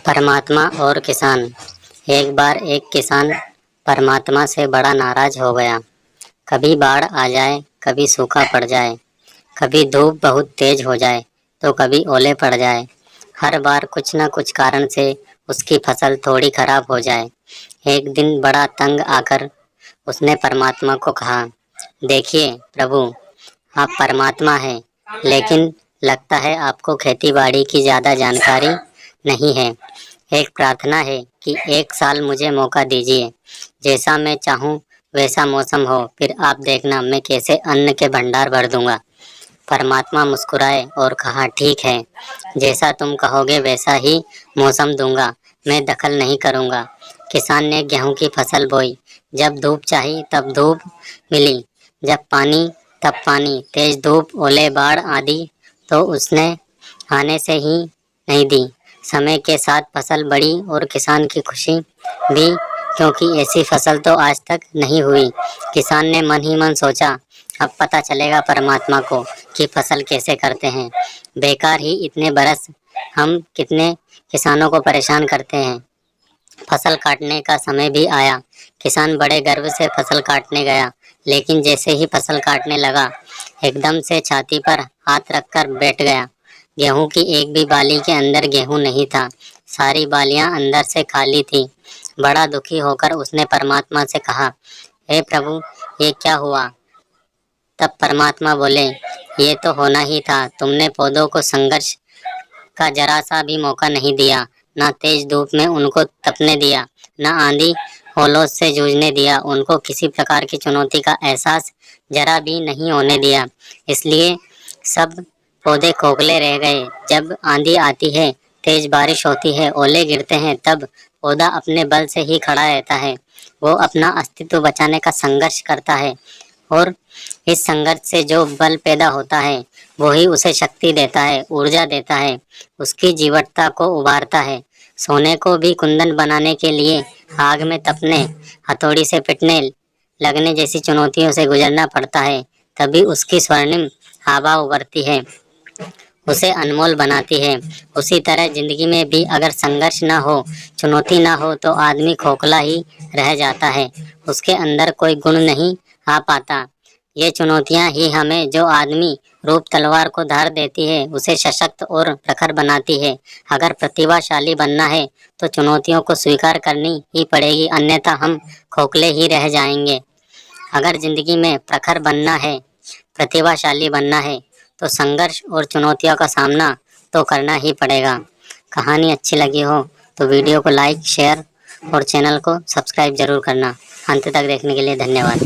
परमात्मा और किसान। एक बार एक किसान परमात्मा से बड़ा नाराज हो गया। कभी बाढ़ आ जाए, कभी सूखा पड़ जाए, कभी धूप बहुत तेज हो जाए तो कभी ओले पड़ जाए। हर बार कुछ न कुछ कारण से उसकी फसल थोड़ी खराब हो जाए। एक दिन बड़ा तंग आकर उसने परमात्मा को कहा, देखिए प्रभु, आप परमात्मा हैं, लेकिन लगता है आपको खेती बाड़ी की ज़्यादा जानकारी नहीं है। एक प्रार्थना है कि एक साल मुझे मौका दीजिए, जैसा मैं चाहूँ वैसा मौसम हो, फिर आप देखना मैं कैसे अन्न के भंडार भर दूंगा। परमात्मा मुस्कुराए और कहा, ठीक है, जैसा तुम कहोगे वैसा ही मौसम दूंगा, मैं दखल नहीं करूंगा। किसान ने गेहूं की फसल बोई। जब धूप चाहिए तब धूप मिली, जब पानी तब पानी, तेज धूप, ओले, बाढ़ आदि तो उसने आने से ही नहीं दी। समय के साथ फसल बड़ी और किसान की खुशी भी, क्योंकि ऐसी फसल तो आज तक नहीं हुई। किसान ने मन ही मन सोचा, अब पता चलेगा परमात्मा को कि फसल कैसे करते हैं। बेकार ही इतने बरस हम कितने किसानों को परेशान करते हैं। फसल काटने का समय भी आया। किसान बड़े गर्व से फसल काटने गया, लेकिन जैसे ही फसल काटने लगा, एकदम से छाती पर हाथ रखकर बैठ गया। गेहूं की एक भी बाली के अंदर गेहूं नहीं था, सारी बालियां अंदर से खाली थी। बड़ा दुखी होकर उसने परमात्मा से कहा, हे प्रभु, ये क्या हुआ? तब परमात्मा बोले, ये तो होना ही था। तुमने पौधों को संघर्ष का जरा सा भी मौका नहीं दिया, ना तेज धूप में उनको तपने दिया, ना आंधी ओलों से जूझने दिया, उनको किसी प्रकार की चुनौती का एहसास जरा भी नहीं होने दिया। इसलिए सब पौधे खोखले रह गए। जब आंधी आती है, तेज बारिश होती है, ओले गिरते हैं, तब पौधा अपने बल से ही खड़ा रहता है। वो अपना अस्तित्व बचाने का संघर्ष करता है, और इस संघर्ष से जो बल पैदा होता है वही उसे शक्ति देता है, ऊर्जा देता है, उसकी जीवटता को उभारता है। सोने को भी कुंदन बनाने के लिए आग में तपने, हथौड़ी से पिटने लगने जैसी चुनौतियों से गुजरना पड़ता है, तभी उसकी स्वर्णिम आभा उभरती है, उसे अनमोल बनाती है। उसी तरह जिंदगी में भी अगर संघर्ष ना हो, चुनौती ना हो, तो आदमी खोखला ही रह जाता है, उसके अंदर कोई गुण नहीं आ पाता। ये चुनौतियां ही हमें, जो आदमी रूप तलवार को धार देती है, उसे सशक्त और प्रखर बनाती है। अगर प्रतिभाशाली बनना है तो चुनौतियों को स्वीकार करनी ही पड़ेगी, अन्यथा हम खोखले ही रह जाएंगे। अगर जिंदगी में प्रखर बनना है, प्रतिभाशाली बनना है, तो संघर्ष और चुनौतियों का सामना तो करना ही पड़ेगा। कहानी अच्छी लगी हो तो वीडियो को लाइक, शेयर और चैनल को सब्सक्राइब जरूर करना। अंत तक देखने के लिए धन्यवाद।